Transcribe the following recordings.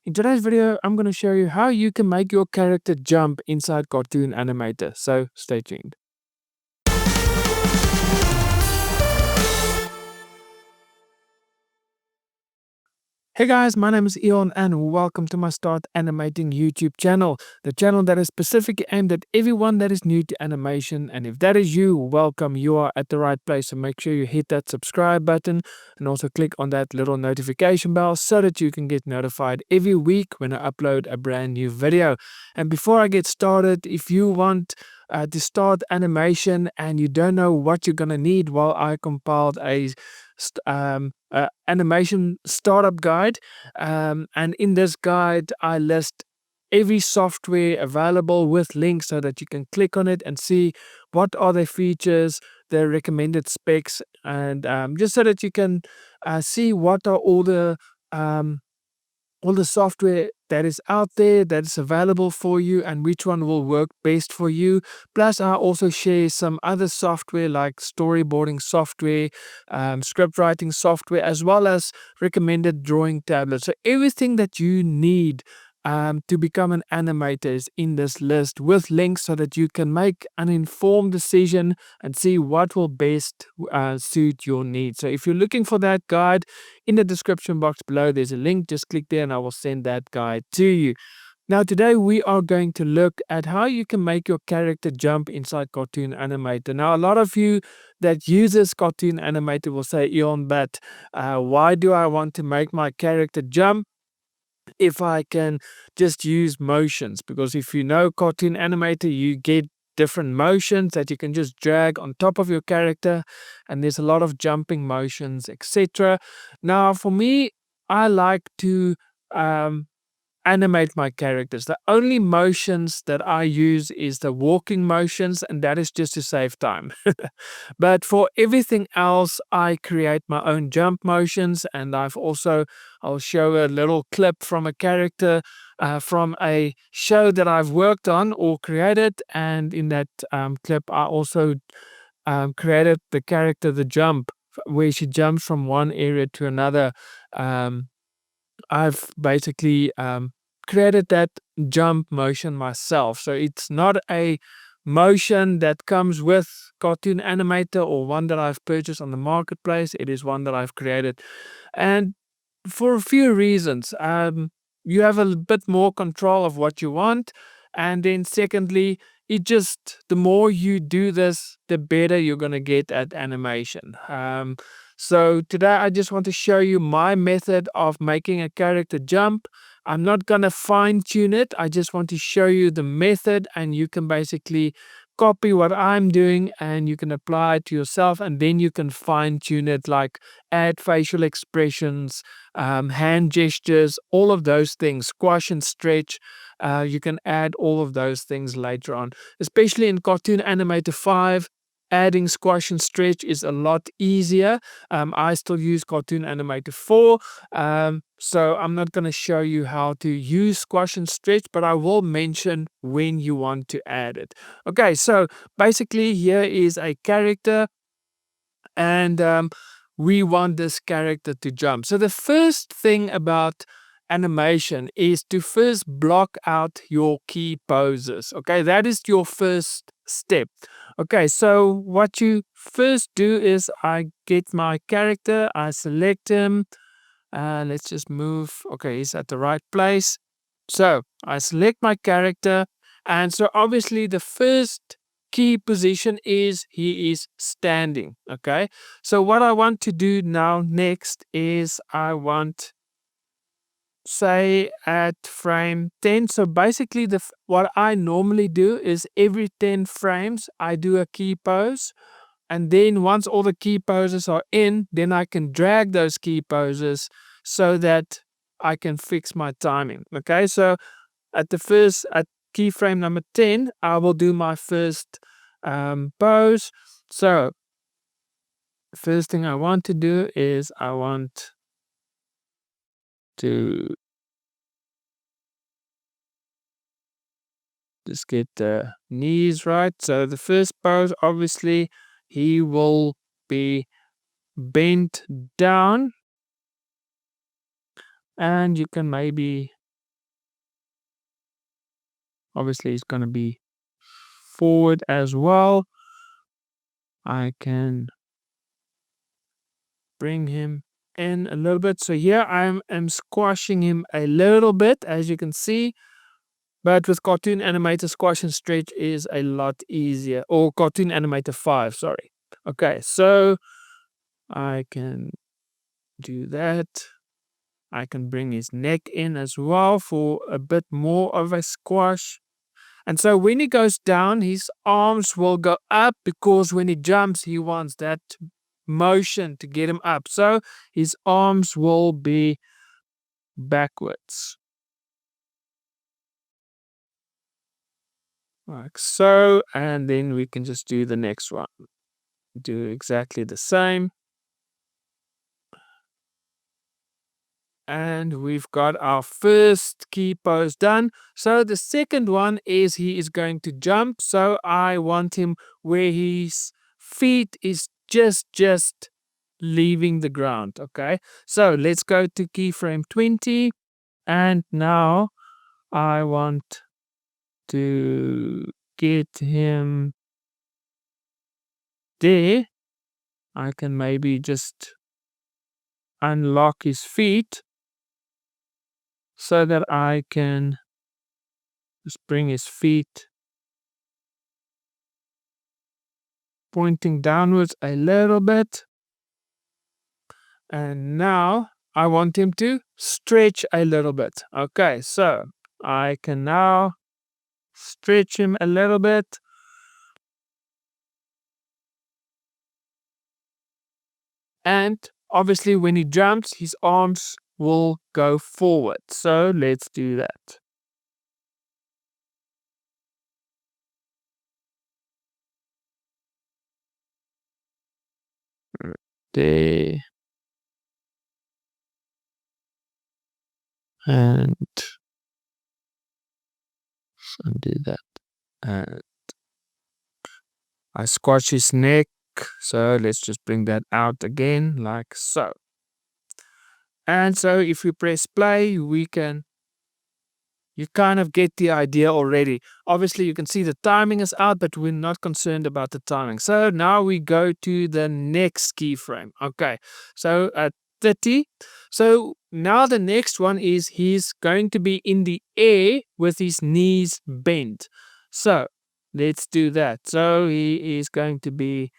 In today's video, I'm going to show you how you can make your character jump inside Cartoon Animator. So stay tuned. Hey guys, my name is Eon and welcome to my Start Animating YouTube channel, the channel that is specifically aimed at everyone that is new to animation. And if that is you, welcome, you are at the right place. So make sure you hit that subscribe button and also click on that little notification bell so that you can get notified every week when I upload a brand new video. And before I get started, if you want to start animation and you don't know what you're going to need, well, I compiled a animation startup guide. And in this guide, I list every software available with links so that you can click on it and see what are the features, the recommended specs, and just so that you can see what are all the software that is out there that is available for you and which one will work best for you. Plus, I also share some other software like storyboarding software, script writing software, as well as recommended drawing tablets. So everything that you need to become an animator is in this list with links so that you can make an informed decision and see what will best suit your needs. So if you're looking for that guide, in the description box below, there's a link. Just click there and I will send that guide to you. Now, today we are going to look at how you can make your character jump inside Cartoon Animator. Now, a lot of you that uses Cartoon Animator will say, Eon, but why do I want to make my character jump if I can just use motions? Because if you know Cartoon Animator, you get different motions that you can just drag on top of your character, and there's a lot of jumping motions, etc. Now, for me, I like to animate my characters. The only motions that I use is the walking motions, and that is just to save time. But for everything else, I create my own jump motions, and I'll show a little clip from a character from a show that I've worked on or created, and in that clip, I also created the character the jump, where she jumps from one area to another. I've basically created that jump motion myself. So it's not a motion that comes with Cartoon Animator or one that I've purchased on the marketplace. It is one that I've created. And for a few reasons, you have a bit more control of what you want. And then secondly, the more you do this, the better you're going to get at animation. So today I just want to show you my method of making a character jump. I'm not going to fine tune it. I just want to show you the method, and you can basically copy what I'm doing and you can apply it to yourself, and then you can fine tune it, like add facial expressions, hand gestures, all of those things, squash and stretch. You can add all of those things later on, especially in Cartoon Animator 5. Adding squash and stretch is a lot easier. I still use Cartoon Animator 4, so I'm not going to show you how to use squash and stretch, but I will mention when you want to add it. Okay, so basically here is a character, and we want this character to jump. So the first thing about animation is to first block out your key poses. Okay, that is your first step. Okay, so what you first do is I get my character, I select him, let's just move. Okay, he's at the right place. So I select my character, and so obviously the first key position is he is standing. Okay, so what I want to do now next is I want, say, at frame 10. So basically what I normally do is every 10 frames I do a key pose, and then once all the key poses are in, then I can drag those key poses so that I can fix my timing. Okay, so at keyframe number 10, I will do my first pose. So first thing I want to do is I want to just get the knees right. So the first pose, obviously, he will be bent down, and you can maybe obviously he's going to be forward as well. I can bring him in a little bit. So here I'm squashing him a little bit, as you can see. But with Cartoon Animator, squash and stretch is a lot easier. Or Cartoon Animator 5, sorry. Okay, so I can do that. I can bring his neck in as well for a bit more of a squash. And so when he goes down, his arms will go up because when he jumps, he wants that motion to get him up. So his arms will be backwards. Like so. And then we can just do the next one. Do exactly the same. And we've got our first key pose done. So the second one is he is going to jump. So I want him where his feet is just leaving the ground. Okay. So let's go to keyframe 20. And now I want to get him there. I can maybe just unlock his feet so that I can just bring his feet pointing downwards a little bit. And now I want him to stretch a little bit. Okay, so I can now stretch him a little bit. And obviously, when he jumps, his arms will go forward. So let's do that. There. And undo that. And I squash his neck. So let's just bring that out again, like so. And so if we press play, you kind of get the idea already. Obviously, you can see the timing is out, but we're not concerned about the timing. So now we go to the next keyframe. Okay, so at 30. So now the next one is he's going to be in the air with his knees bent. So let's do that. So he is going to be,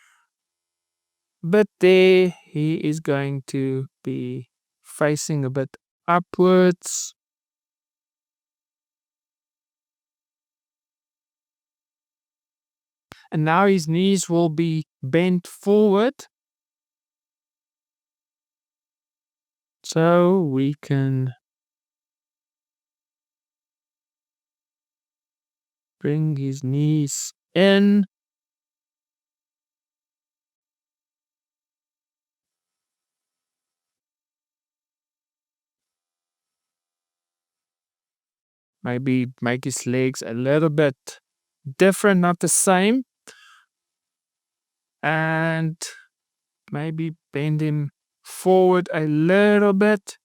but there he is going to be facing a bit upwards. And now his knees will be bent forward. So we can bring his knees in. Maybe make his legs a little bit different, not the same. And maybe bend him forward a little bit.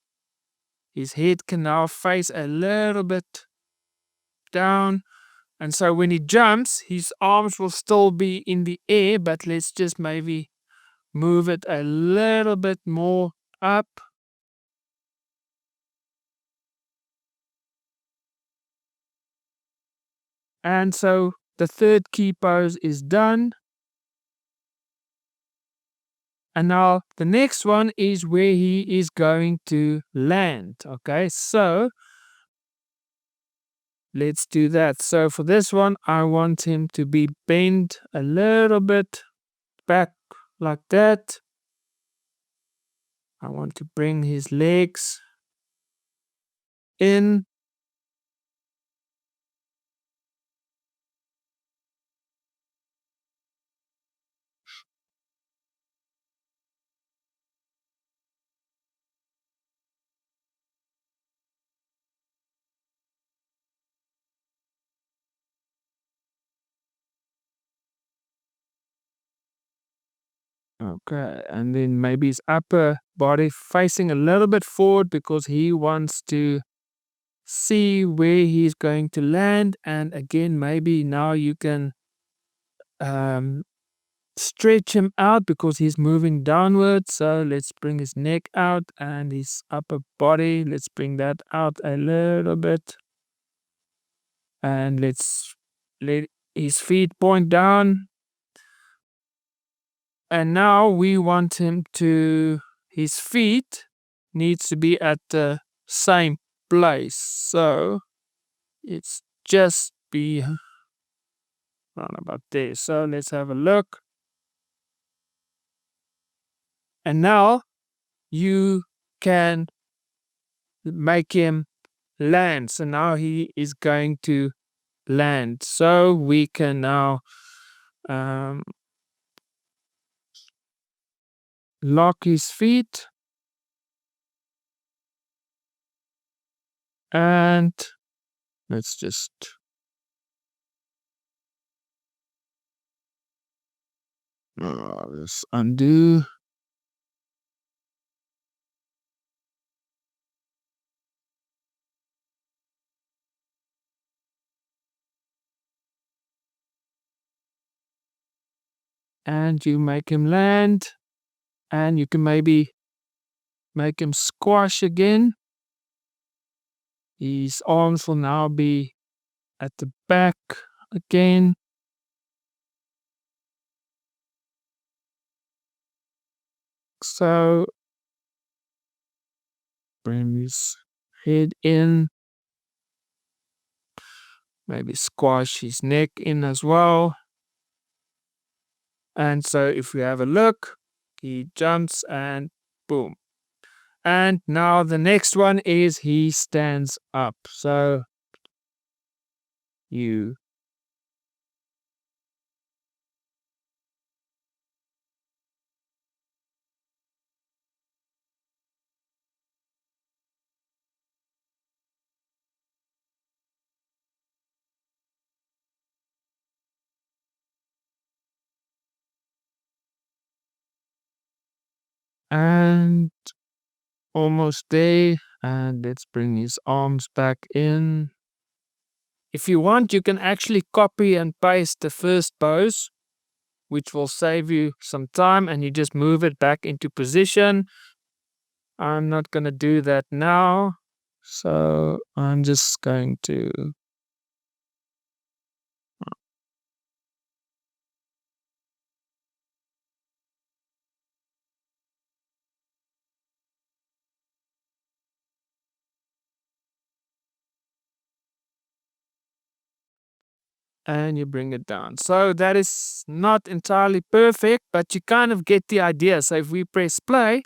His head can now face a little bit down. And so when he jumps, his arms will still be in the air, but let's just maybe move it a little bit more up. And so the third key pose is done. And now the next one is where he is going to land. Okay, so let's do that. So for this one, I want him to be bent a little bit back like that. I want to bring his legs in. Okay, and then maybe his upper body facing a little bit forward because he wants to see where he's going to land. And again, maybe now you can um, stretch him out because he's moving downwards. So let's bring his neck out and his upper body. Let's bring that out a little bit. And let's let his feet point down. And now we want his feet needs to be at the same place. So it's just be around about there. So let's have a look. And now you can make him land. So now he is going to land. So we can now um, lock his feet and let's just let's undo. And you make him land, and you can maybe make him squash again. His arms will now be at the back again. So bring his head in, maybe squash his neck in as well. And so if we have a look, he jumps and boom. And now the next one is he stands up. So you and almost there. And let's bring his arms back in. If you want, you can actually copy and paste the first pose, which will save you some time, and you just move it back into position. I'm not going to do that now. So I'm just going to. And you bring it down. So that is not entirely perfect, but you kind of get the idea. So if we press play,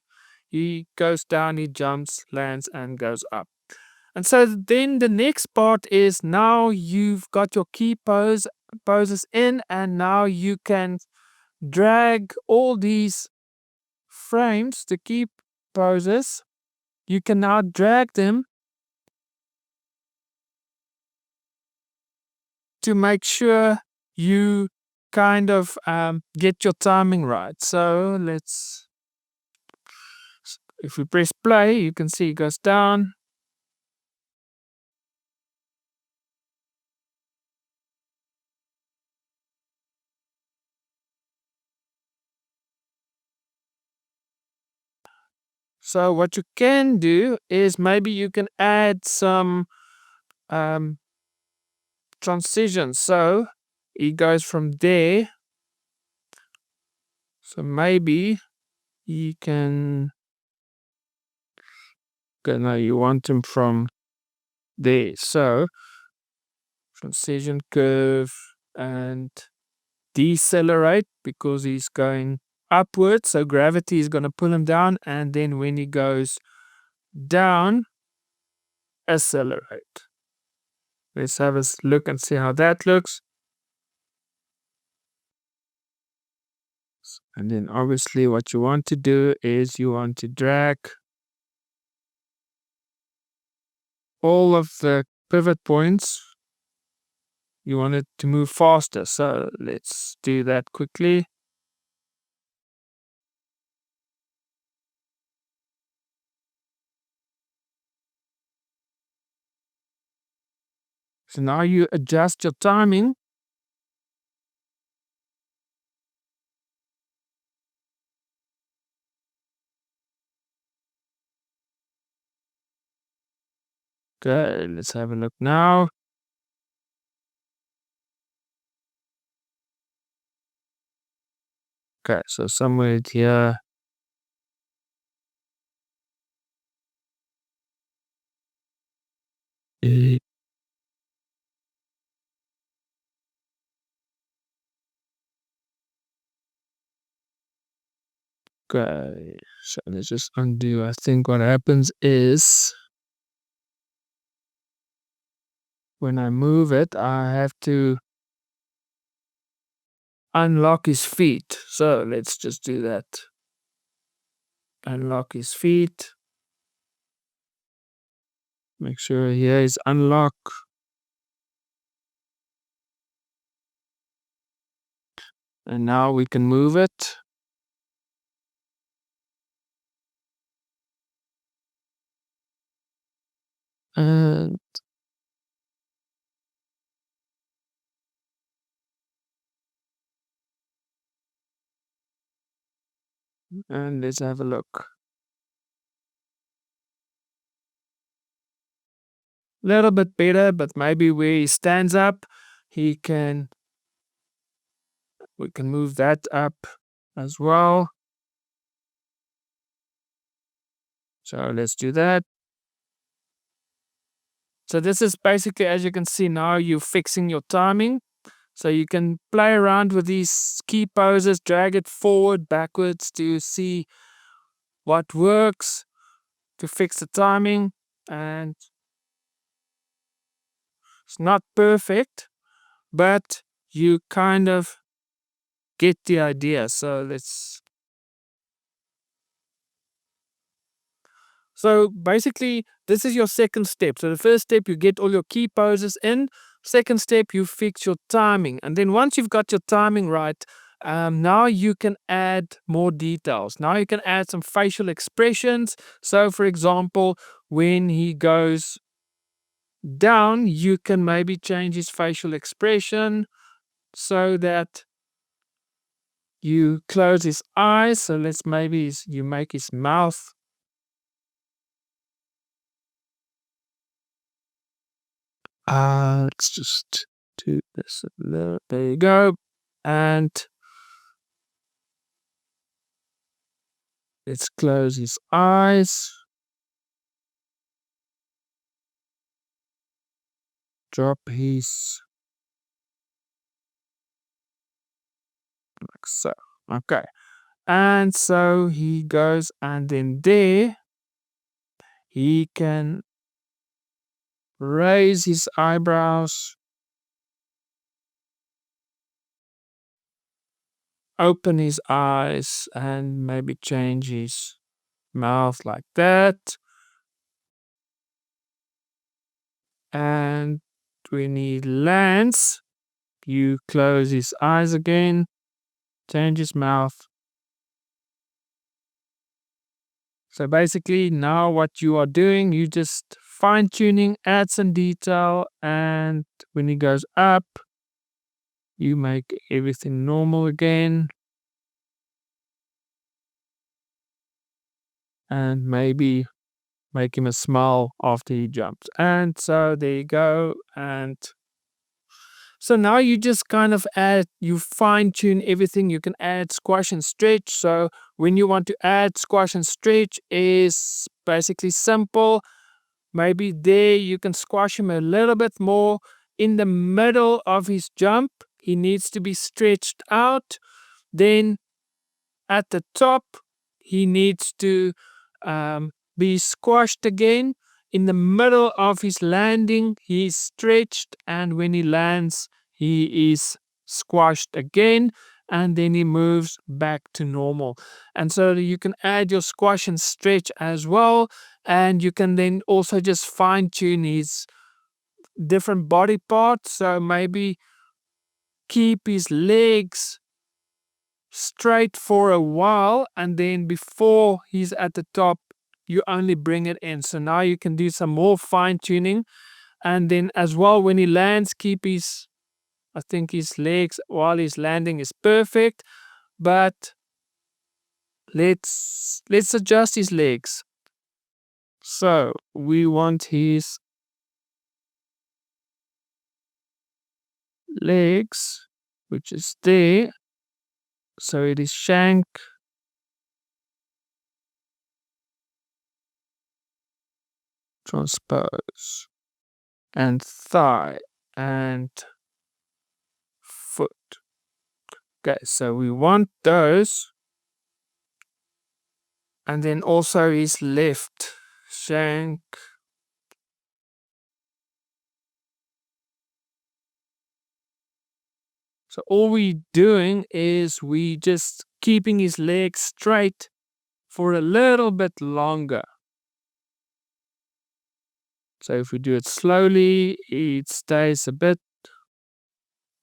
he goes down, he jumps, lands, and goes up. And so then the next part is now you've got your key poses in, and now you can drag all these frames, the key poses, you can now drag them to make sure you kind of get your timing right. So if we press play, you can see it goes down. So what you can do is maybe you can add some um, transitions. So it goes from there. So maybe you can, okay, now you want them from there. So transition curve and decelerate because he's going upwards. So gravity is going to pull him down. And then when he goes down, accelerate. Let's have a look and see how that looks. And then obviously what you want to do is you want to drag all of the pivot points. You want it to move faster. So let's do that quickly. So now you adjust your timing. Okay, let's have a look now. Okay, so somewhere here. eh, Okay, so let's just undo. I think what happens is when I move it, I have to unlock his feet. So let's just do that. Unlock his feet. Make sure here is unlock. And now we can move it. And let's have a look. Little bit better, but maybe where he stands up, he can we can move that up as well. So let's do that. So this is basically, as you can see now, you're fixing your timing. So you can play around with these key poses, drag it forward, backwards to see what works to fix the timing. And it's not perfect, but you kind of get the idea. So basically, this is your second step. So the first step, you get all your key poses in. Second step, you fix your timing. And then once you've got your timing right, now you can add more details. Now you can add some facial expressions. So for example, when he goes down, you can maybe change his facial expression so that you close his eyes. So let's maybe you make his mouth. Let's just do this a little. There you go. And let's close his eyes. Drop his like so. Okay. And so he goes, and then there he can raise his eyebrows, open his eyes, and maybe change his mouth like that. And when he lands, you close his eyes again, change his mouth. So basically, now what you are doing, you just fine tuning, add some detail, and when he goes up, you make everything normal again. And maybe make him a smile after he jumps. And so there you go. And so now you just kind of you fine tune everything. You can add squash and stretch. So when you want to add squash and stretch is basically simple. Maybe there you can squash him a little bit more in the middle of his jump. He needs to be stretched out. Then at the top, he needs to be squashed again. In the middle of his landing, he's stretched, and when he lands, he is squashed again, and then he moves back to normal. And so you can add your squash and stretch as well, and you can then also just fine tune his different body parts. So maybe keep his legs straight for a while, and then before he's at the top, you only bring it in. So now you can do some more fine tuning. And then as well, when he lands, keep his, I think his legs while he's landing is perfect. But let's adjust his legs. So we want his legs, which is there. So it is shank, transpose, and thigh, and foot. Okay, so we want those. And then also his left shank. So all we doing is we just keeping his legs straight for a little bit longer. So if we do it slowly, it stays a bit,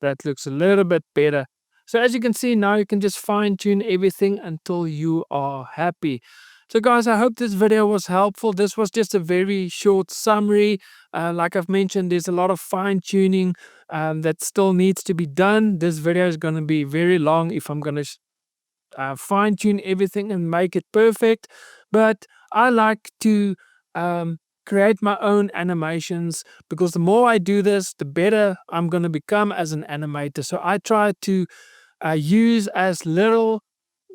that looks a little bit better. So as you can see now, you can just fine tune everything until you are happy. So guys, I hope this video was helpful. This was just a very short summary. Like I've mentioned, there's a lot of fine tuning that still needs to be done. This video is going to be very long if I'm going to fine tune everything and make it perfect. But I like to create my own animations, because the more I do this, the better I'm going to become as an animator. So I try to use as little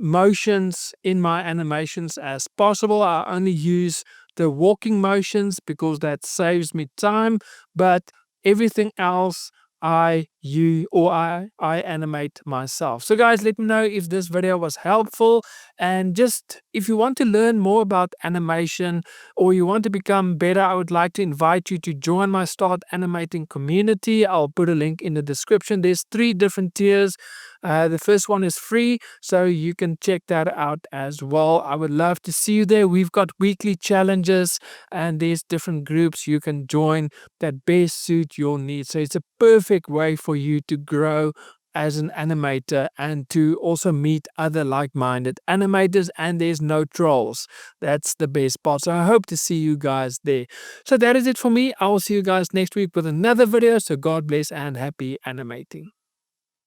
motions in my animations as possible. I only use the walking motions because that saves me time, but everything else I animate myself. So guys, let me know if this video was helpful, and just if you want to learn more about animation or you want to become better, I would like to invite you to join my Start Animating community. I'll put a link in the description. There's 3 different tiers. The first one is free, so you can check that out as well. I would love to see you there. We've got weekly challenges and there's different groups you can join that best suit your needs. So it's a perfect way for you to grow as an animator and to also meet other like-minded animators, and there's no trolls. That's the best part. So I hope to see you guys there. So that is it for me. I will see you guys next week with another video. So God bless and happy animating.